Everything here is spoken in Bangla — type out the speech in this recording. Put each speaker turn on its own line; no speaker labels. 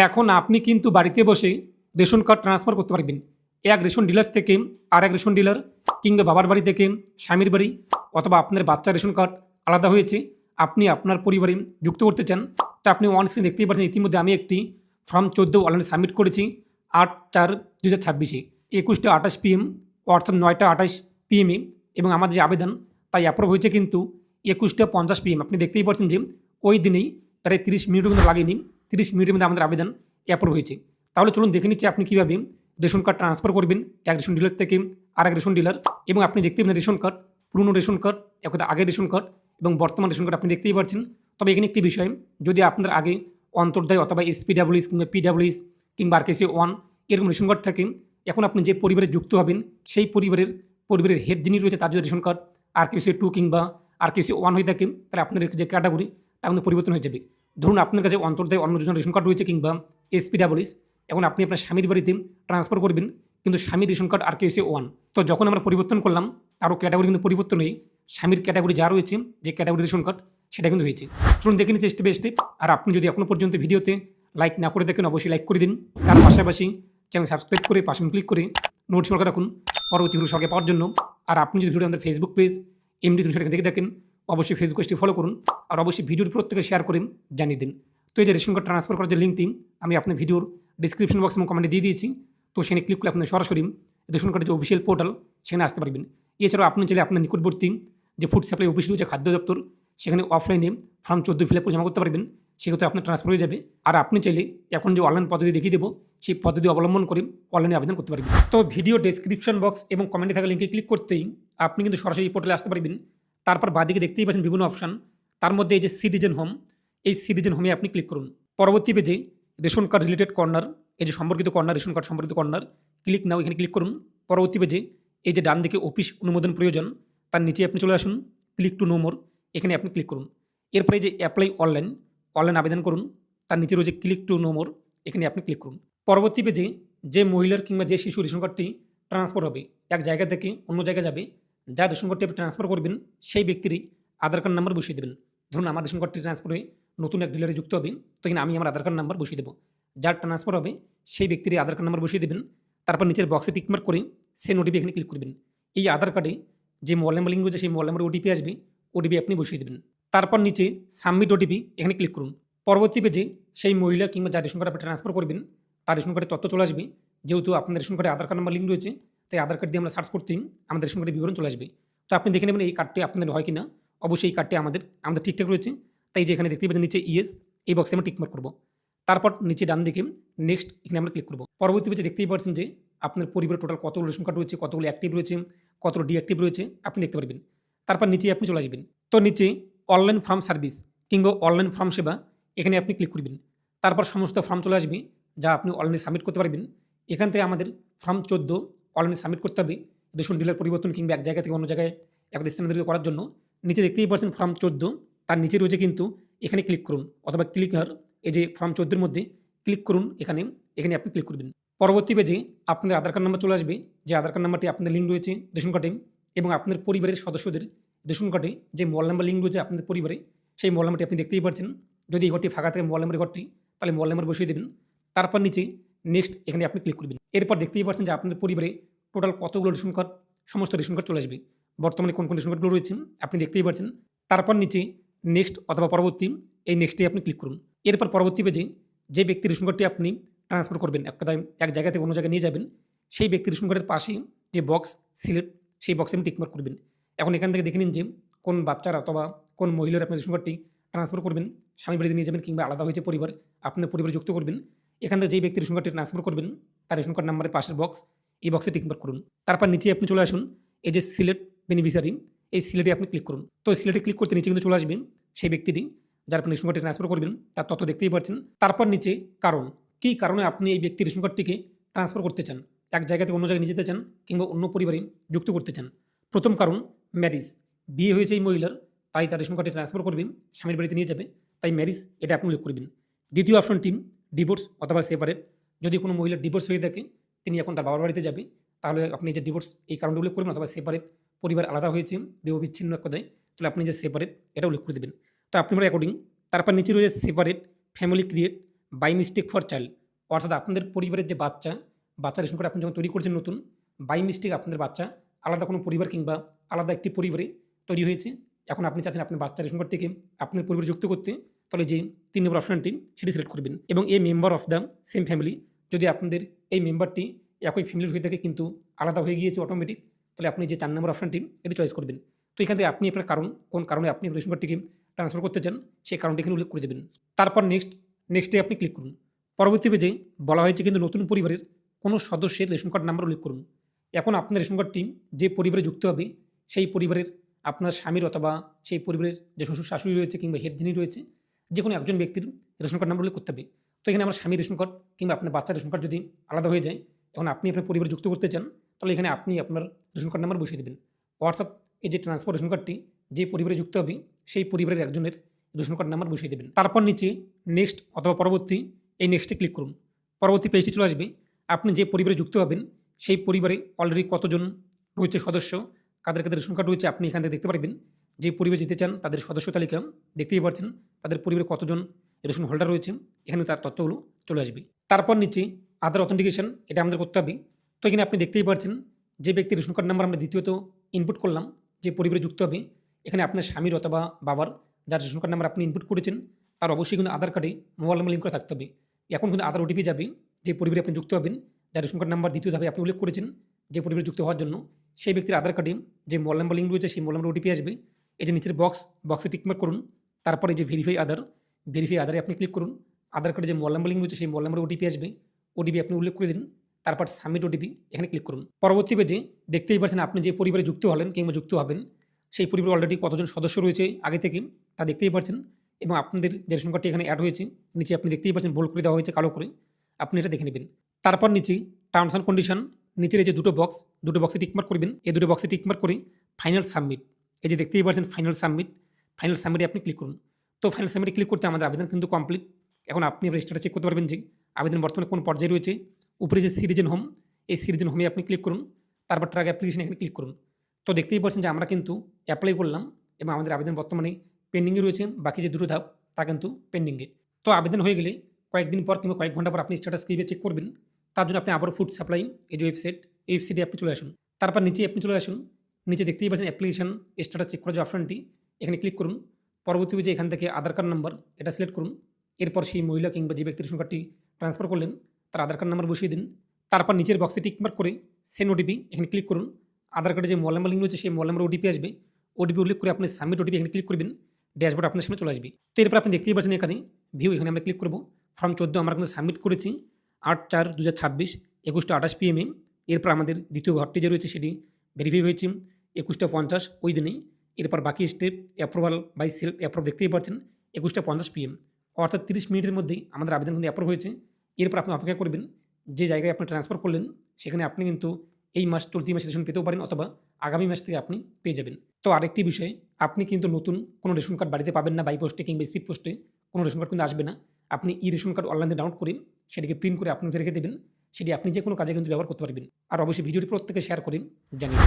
এখন আপনি কিন্তু বাড়িতে বসে রেশন কার্ড ট্রান্সফার করতে পারবেন। এক রেশন ডিলার থেকে আরেক রেশন ডিলার, কিংবা বাবার বাড়ি থেকে স্বামীর বাড়ি, অথবা আপনার বাচ্চার রেশন কার্ড আলাদা হয়েছে, আপনি আপনার পরিবারে যুক্ত করতে চান। তো আপনি অন স্ক্রিন দেখতেই পাচ্ছেন, ইতিমধ্যে আমি একটি ফর্ম 14 অনলাইনে সাবমিট করেছি 8/4/2026 21টা 28 PM, অর্থাৎ 9টা 28 PM এবং আমার যে আবেদন তাই অ্যাপ্রুভ হয়েছে কিন্তু 21টা 50 PM। আপনি দেখতেই পাচ্ছেন যে ওই দিনেই প্রায় 30 মিনিটও কিন্তু লাগেনি, 30 মিনিটের মধ্যে আমাদের আবেদন অ্যাপ্রুভ হয়েছে। তাহলে চলুন দেখে নিচ্ছি আপনি কীভাবে রেশন কার্ড ট্রান্সফার করবেন এক রেশন ডিলার থেকে আরেক রেশন ডিলার। এবং আপনি দেখতেই পাচ্ছেন রেশন কার্ড, পুরনো রেশন কার্ড, একটা আগের রেশন কার্ড এবং বর্তমান রেশন কার্ড আপনি দেখতেই পাচ্ছেন। তবে এখানে একটি বিষয়, যদি আপনার আগে অন্তর্দায় অথবা SPWS কিংবা PWS কিংবা RKC1 এরকম রেশন কার্ড থাকে, এখন আপনি যে পরিবারে যুক্ত হবেন সেই পরিবারের হেড যিনি রয়েছে তার যদি রেশন কার্ড RKC2 কিংবা RKC1 হয়ে থাকে, তাহলে আপনার যে ক্যাটাগরি তা কিন্তু পরিবর্তন হয়ে যাবে। ধরুন আপনার কাছে অন্তর্দায় অন্য দুজন রেশন কার্ড রয়েছে কিংবা SPWS, এখন আপনি আপনার স্বামীর বাড়িতে ট্রান্সফার করবেন, কিন্তু স্বামীর রেশন কার্ড RKC1। তো যখন আমরা পরিবর্তন করলাম তারও ক্যাটাগরি কিন্তু পরিবর্তন হয়ে স্বামীর ক্যাটাগরি যা রয়েছে, যে ক্যাটাগরি রেশন কার্ড সেটা কিন্তু হয়েছে। চলুন দেখে নিচ্ছি স্টেপ বাই স্টেপ। আর আপনি যদি এখনও পর্যন্ত ভিডিওতে লাইক না করে দেখেন, অবশ্যই লাইক করে দিন। তার পাশাপাশি চ্যানেল সাবস্ক্রাইব করে পাশে ক্লিক করে নোটিফিকেশন করে রাখুন পরবর্তী ভিডিও সঙ্গে পাওয়ার জন্য। আর আপনি যদি ভিডিও আমাদের ফেসবুক পেজ এমডি সেটাকে দেখে দেখেন, অবশ্যই ফেসবুক পেজটি ফলো করুন আর অবশ্যই ভিডিওর প্রত্যেকে শেয়ার করে জানিয়ে দিন। তো এই যে রেশন কার্ড ট্রান্সফার করার যে লিঙ্কটি আমি আপনার ভিডিওর ডিসক্রিপশন বক্স এবং কমেন্টে দিয়ে দিয়েছি, তো সেখানে ক্লিক করে আপনি সরাসরি রেশন কার্ডের যে অফিসিয়াল পোর্টাল সেখানে আসতে পারবেন। এছাড়াও আপনি চাইলে আপনার নিকটবর্তী যে ফুড সাপ্লাই অফিস রয়েছে, খাদ্য দপ্তর, সেখানে অফলাইনে ফর্ম 14 ফিল আপ করে জমা করতে পারবেন, সেক্ষেত্রে আপনার ট্রান্সফার হয়ে যাবে। আর আপনি চাইলে এখন যে অনলাইন পদ্ধতি দেখিয়ে দেবো সেই পদ্ধতি অবলম্বন করে অনলাইনে আবেদন করতে পারবেন। তো ভিডিও ডেসক্রিপশন বক্স এবং কমেন্টে থাকা লিঙ্কে ক্লিক করতেই আপনি কিন্তু সরাসরি এই পোর্টালে আসতে পারবেন। তারপর বাদিকে দেখতেই পাচ্ছেন বিভিন্ন অপশান, তার মধ্যে এই যে সিটিজেন হোম, এই সিটিজেন হোমে আপনি ক্লিক করুন। পরবর্তী পেজে রেশন কার্ড রিলেটেড কর্নার, এই যে সম্পর্কিত কর্নার, রেশন কার্ড সম্পর্কিত কর্নার, ক্লিক নাও, এখানে ক্লিক করুন। পরবর্তী পেজে এই যে ডান দিকে অফিস অনুমোদন প্রয়োজন, তার নিচে আপনি চলে আসুন, ক্লিক টু নো মোর, এখানে আপনি ক্লিক করুন। এরপরে যে অ্যাপ্লাই অনলাইন আবেদন করুন, তার নিচে রয়েছে ক্লিক টু নো মোর, এখানে আপনি ক্লিক করুন। পরবর্তী পেজে যে মহিলার কিংবা যে শিশু রেশন কার্ডটি ট্রান্সফার হবে, এক জায়গা থেকে অন্য জায়গায় যাবে, যার রেশন কার্ডটি আপনি ট্রান্সফার করবেন সেই ব্যক্তিরই আধার কার্ড নাম্বার বসিয়ে দেবেন। ধরুন আমার রেশন কার্ডটি ট্রান্সফার হয়ে নতুন এক ডিলারে যুক্ত হবে, তো এখানে আমি আমার আধার কার্ড নাম্বার বসিয়ে দেবো। যার ট্রান্সফার হবে সেই ব্যক্তিরই আধার কার্ড নাম্বার বসিয়ে দেবেন। তারপর নিচের বক্সে টিকমার্ক করে সেন্ড ওটিপি এখানে ক্লিক করবেন। এই আধার কার্ডে যে মোবাইল নাম্বার লিঙ্ক রয়েছে সেই মোবাইল নাম্বারে ওটিপি আসবে, ওটিপি আপনি বসিয়ে দেবেন। তারপর নিচে সাবমিট ওটিপি এখানে ক্লিক করুন। পরবর্তী পেজে সেই মহিলা কিংবা যার রেশন কার্ড আপনি ট্রান্সফার করবেন তার রেশন কার্ডের তথ্য চলে আসবে। যেহেতু আপনার রেশন কার্ডে আধার কার্ড নাম্বার লিঙ্ক রয়েছে, তাই আধার কার্ড দিয়ে আমরা সার্চ করতেই আমাদের রেশন কার্ডের বিবরণ চলে আসবে। তো আপনি দেখে নেবেন এই কার্ডটি আপনাদের হয় কিনা। অবশ্যই এই কার্ডটি আমাদের ঠিকঠাক রয়েছে, তাই যে এখানে দেখতে পাচ্ছেন নিচে ইয়েস, এই বক্সে আমরা টিকমার্ক করবো। তারপর নিচে ডান দিকে নেক্সট, এখানে আমরা ক্লিক করবো। পরবর্তী পেজে দেখতেই পাচ্ছেন যে আপনার পরিবারের টোটাল কতগুলো রেশন কার্ড রয়েছে, কতগুলো অ্যাক্টিভ রয়েছে, কতগুলো ডিঅ্যাক্টিভ রয়েছে আপনি দেখতে পারবেন। তারপর নিচে আপনি চলে আসবেন। তো নিচে অনলাইন ফর্ম সার্ভিস কিংবা অনলাইন ফর্ম সেবা, এখানে আপনি ক্লিক করবেন। তারপর সমস্ত ফর্ম চলে আসবে যা আপনি অনলাইনে সাবমিট করতে পারবেন। এখান থেকে আমাদের ফর্ম 14 অনলাইনে সাবমিট করতে হবে রেশন ডিলার পরিবর্তন কিংবা এক জায়গা থেকে অন্য জায়গায় এক স্থানান্তরিত করার জন্য। নিচে দেখতেই পাচ্ছেন ফর্ম 14, তার নিচে রয়েছে কিন্তু এখানে ক্লিক করুন, অথবা ক্লিকার, এই যে ফর্ম 14 মধ্যে ক্লিক করুন, এখানে আপনি ক্লিক করবেন। পরবর্তী পেজে আপনাদের আধার কার্ড নাম্বার চলে আসবে, যে আধার কার্ড নাম্বারটি আপনাদের লিঙ্ক রয়েছে রেশন কার্ডে, এবং আপনার পরিবারের সদস্যদের রেশন কার্ডে যে মোবাইল নাম্বার লিঙ্ক রয়েছে আপনাদের পরিবারে, সেই মোবাইল নাম্বারটি আপনি দেখতেই পাচ্ছেন। যদি এই ঘরটি ফাঁকা থাকে মোবাইল নাম্বারের ঘরটি, তাহলে মোবাইল নাম্বার বসিয়ে দেবেন। তারপর নিচে নেক্সট, এখানে আপনি ক্লিক করবেন। এরপর দেখতেই পাচ্ছেন যে আপনাদের পরিবারে টোটাল কতগুলো রেশন কার্ড, সমস্ত রেশন কার্ড চলে আসবে। বর্তমানে কোন কোন রেশন কার্ডগুলো রয়েছে আপনি দেখতেই পাচ্ছেন। তারপর নিচে নেক্সট অথবা পরবর্তী, এই নেক্সটে আপনি ক্লিক করুন। এরপর পরবর্তী পেজে যে ব্যক্তির রেশন কার্ডটি আপনি ট্রান্সফার করবেন, এক জায়গা থেকে অন্য জায়গায় নিয়ে যাবেন, সেই ব্যক্তির রেশন কার্ডের পাশে যে বক্স সিলেক্ট, সেই বক্সে আপনি টিকমার্ক করবেন। এখন এখান থেকে দেখে নিন যে কোন বাচ্চার অথবা কোন মহিলার আপনার রেশন কার্ডটি ট্রান্সফার করবেন, স্বামী বাড়িতে নিয়ে যাবেন কিংবা আলাদা হয়েছে পরিবার, আপনার পরিবারে যুক্ত করবেন। এখান থেকে যেই ব্যক্তির রেশন কার্ডটি ট্রান্সফার করবেন তার রেশন কার্ড নাম্বারের পাশের বক্স, এই বক্সে টিকমার্ক করুন। তারপর নিচে আপনি চলে আসুন, এই যে সিলেক্ট বেনিফিশিয়ারি, এই সিলেটে আপনি ক্লিক করুন। তো সিলেটে ক্লিক করতে নিচে কিন্তু চলে আসবেন সেই ব্যক্তিটি যার আপনি রেশন কার্ডটি ট্রান্সফার করবেন, তার তথ্য দেখতেই পাচ্ছেন। তারপর নিচে কারণ, কী কারণে আপনি এই ব্যক্তির রেশন কার্ডটিকে ট্রান্সফার করতে চান, এক জায়গা থেকে অন্য জায়গায় নিয়ে যেতে চান কিংবা অন্য পরিবারে যুক্ত করতে চান। প্রথম কারণ ম্যারিজ, বিয়ে হয়েছে এই মহিলার, তাই তার রেশন কার্ডটি ট্রান্সফার করবেন, স্বামীর বাড়িতে নিয়ে যাবে, তাই ম্যারিজ, এটা আপনি উল্লেখ করবেন। দ্বিতীয় অপশনটি ডিভোর্স অথবা সেপারেট, যদি কোনো মহিলার ডিভোর্স হয়ে থাকে, তিনি এখন তার বাবার বাড়িতে যাবে, তাহলে আপনি যে ডিভোর্স এই কারণটা উল্লেখ করবেন, অথবা সেপারেট, পরিবার আলাদা হয়েছে, বিবাহ বিচ্ছিন্ন এক কথায়, তাহলে আপনি যে সেপারেট এটা উল্লেখ করে দেবেন। তো আপনি অ্যাকর্ডিং। তারপর নিচে রয়েছে separate family create by mistake for child, অর্থাৎ আপনাদের পরিবারের যে বাচ্চা রেশন কার্ড আপনি যখন তৈরি করছেন নতুন, বাই মিস্টেক আপনাদের বাচ্চা আলাদা কোনো পরিবার কিংবা আলাদা একটি পরিবারে তৈরি হয়েছে, এখন আপনি চাচ্ছেন আপনার বাচ্চা রেশন কার্ডটিকে আপনার পরিবারে যুক্ত করতে, তাহলে যে 3 নম্বর অপশনটি সেটি সিলেক্ট করবেন। এবং এই member of the same family, যদি আপনাদের এই মেম্বারটি একই ফ্যামিলির হয়ে থাকে কিন্তু আলাদা হয়ে গিয়েছে অটোমেটিক, তাহলে আপনি যে 4 নম্বর অপশনটি এটি চয়েস করবেন। তো এখান থেকে আপনি আপনার কোন কারণে আপনি রেশন কার্ডটিকে ট্রান্সফার করতে চান সেই কারণটি এখানে উল্লেখ করে দেবেন। তারপর নেক্সটে আপনি ক্লিক করুন। পরবর্তী পেজে বলা হয়েছে কিন্তু নতুন পরিবারের কোনো সদস্যের রেশন কার্ড নাম্বার উল্লেখ করুন। এখন আপনার রেশন কার্ডটি যে পরিবারে যুক্ত হবে সেই পরিবারের আপনার স্বামীর অথবা সেই পরিবারের যে শ্বশুর শাশুড়ি রয়েছে কিংবা হেড যিনি রয়েছে, যে কোনো একজন ব্যক্তির রেশন কার্ড নাম্বার উল্লেখ করতে হবে। তো এখানে আমার স্বামীর রেশন কার্ড কিংবা আপনার বাচ্চার রেশন কার্ড যদি আলাদা হয়ে যায়, এখন আপনি আপনার পরিবারে যুক্ত করতে চান, তাহলে এখানে আপনি আপনার রেশন কার্ড নাম্বার বসিয়ে দেবেন। অর্থাৎ এই যে ট্রান্সফার রেশন কার্ডটি যে পরিবারে যুক্ত হবে সেই পরিবারের একজনের রেশন কার্ড নাম্বার বসিয়ে দেবেন। তারপর নিচে নেক্সট অথবা পরবর্তী, এই নেক্সটে ক্লিক করুন। পরবর্তী পেজটি চলে আসবে। আপনি যে পরিবারে যুক্ত হবেন সেই পরিবারে অলরেডি কতজন রয়েছে সদস্য, কাদের রেশন কার্ড রয়েছে আপনি এখান থেকে দেখতে পারবেন। যে পরিবারে যেতে চান তাদের সদস্য তালিকা দেখতেই পাচ্ছেন, তাদের পরিবারে কতজন রেশন হোল্ডার রয়েছে এখানে তার তথ্যগুলো চলে আসবে। তারপর নিচে আধার অথেন্টিকেশন, এটা আমাদের করতে হবে। তো এখানে আপনি দেখতেই পাচ্ছেন যে ব্যক্তির রেশন কার্ড নাম্বার আমরা দ্বিতীয়ত ইনপুট করলাম, যে পরিবারে যুক্ত হবে, এখানে আপনার স্বামীর অথবা বাবার যার রেশন কার্ড নাম্বার আপনি ইনপুট করেছেন তার অবশ্যই কিন্তু আধার কার্ডে মোবাইল নাম্বার লিঙ্ক করা থাকতে হবে। এখন কিন্তু আধার ওটিপি যাবে যে পরিবারে আপনি যুক্ত হবেন, যার রেশন কার্ড নাম্বার দ্বিতীয় ধাপে আপনি উল্লেখ করেছেন যে পরিবারে যুক্ত হওয়ার জন্য, সেই ব্যক্তির আধার কার্ডে যে মোবাইল নাম্বার লিঙ্ক রয়েছে সেই মোবাইল নাম্বার ওটিপি আসবে। এই যে নিচের বক্সে টিকমার্ক করুন, তারপরে যে ভেরিফাই আধারে আপনি ক্লিক করুন। আধার কার্ডে যে মোবাইল নাম্বার লিঙ্ক রয়েছে সেই মোবাইল নাম্বার ওটিপি আসবে, ওটিপি আপনি উল্লেখ করে দিন, তারপর সাবমিট ওটিপি এখানে ক্লিক করুন। পরবর্তী পেজে দেখতেই পাচ্ছেন আপনি যে পরিবারে যুক্ত হলেন কিংবা যুক্ত হবেন সেই পরিবারে অলরেডি কতজন সদস্য রয়েছে আগে থেকে তা দেখতেই পাচ্ছেন, এবং আপনাদের যে রেশন কার্ডটি এখানে অ্যাড হয়েছে নিচে আপনি দেখতেই পাচ্ছেন বোল্ড করে দেওয়া হয়েছে কালো করে, আপনি এটা দেখে নেবেন। তারপর নিচে টার্মস অ্যান্ড কন্ডিশন, নিচের এই যে দুটো বক্সে টিকমার্ক করবেন, এই দুটো বক্সে টিকমার্ক করে ফাইনাল সাবমিট, এই যে দেখতেই পাচ্ছেন ফাইনাল সাবমিটে আপনি ক্লিক করুন। তো ফাইনাল সাবমিটে ক্লিক করতে আমাদের আবেদন কিন্তু কমপ্লিট। এখন আপনি রেজিস্টারটা চেক করতে পারবেন যে আবেদন বর্তমানে কোন পর্যায়ে রয়েছে। উপরে যে সিটিজেন হোম, এই সিটিজেন হোমে আপনি ক্লিক করুন, তারপর ট্র্যাক অ্যাপ্লিকেশন এখানে ক্লিক করুন। তো দেখতেই পাচ্ছেন যে আমরা কিন্তু অ্যাপ্লাই করলাম এবং আমাদের আবেদন বর্তমানে পেন্ডিংয়ে রয়েছে, বাকি যে দুটো ধাপ তা কিন্তু পেন্ডিংয়ে। তো আবেদন হয়ে গেলে কয়েকদিন পর কিংবা কয়েক ঘন্টা পর আপনি স্ট্যাটাস কিভাবে চেক করবেন, তার জন্য আপনি আবারও ফুড সাপ্লাই এই যে ওয়েবসাইটে আপনি চলে আসুন। তারপর নিচে আপনি চলে আসুন, নিচে দেখতেই পাচ্ছেন অ্যাপ্লিকেশন স্ট্যাটাস চেক করার যে অপশনটি এখানে ক্লিক করুন। পরবর্তী পেজে এখান থেকে আধার কার্ড নাম্বার এটা সিলেক্ট করুন। এরপর সেই মহিলা কিংবা যে ব্যক্তির রেশন কার্ডটি ট্রান্সফার করলেন তার আধার কার্ড নাম্বার বসিয়ে দিন। তারপর নিচের বক্সে টিকমার্ক করে সেন্ড ওটিপি এখানে ক্লিক করুন। আধার কার্ডে যে মোবাইল নাম্বার লিঙ্ক রয়েছে সেই মোবাইল নাম্বার ওটিপি আসবে, ওটিপি উল্লেখ করে আপনি সাবমিট ওটিপি এখানে ক্লিক করবেন। ড্যাশবোর্ড আপনার সামনে চলে আসবে। তো এরপর আপনি দেখতেই পাচ্ছেন এখানে ভিউ, এখানে আমরা ক্লিক করবো। ফর্ম 14 আমরা কিন্তু সাবমিট করেছি 8/4/2026 21:28 PM। এরপর আমাদের দ্বিতীয় ঘরটি যে রয়েছে সেটি ভেরিফাই হয়েছে 21:50 ওই দিনেই। এরপর বাকি step approval by self approve দেখতেই পাচ্ছেন 21:50 PM, অর্থাৎ 30 মিনিটের মধ্যেই আমাদের আবেদন কিন্তু অ্যাপ্রুভ হয়েছে। এরপর আপনি অপেক্ষা করবেন যে জায়গায় আপনি ট্রান্সফার করলেন সেখানে আপনি কিন্তু এই মাস চলতি মাসে রেশন পেতেও পারেন অথবা আগামী মাস থেকে আপনি পেয়ে যাবেন। তো আরেকটি বিষয়, আপনি কিন্তু নতুন কোনো রেশন কার্ড বাড়িতে পাবেন না, বাই পোস্টে কিংবা স্পিড পোস্টে কোনো রেশন কার্ড কিন্তু আসবে না। আপনি ই রেশন কার্ড অনলাইনে ডাউনলোড করে সেটিকে প্রিন্ট করে আপনি রেখে দেবেন, সেটি আপনি যে কোনো কাজে কিন্তু ব্যবহার করতে পারবেন। আর অবশ্যই ভিডিওটি প্রত্যেকে শেয়ার করে জানিয়ে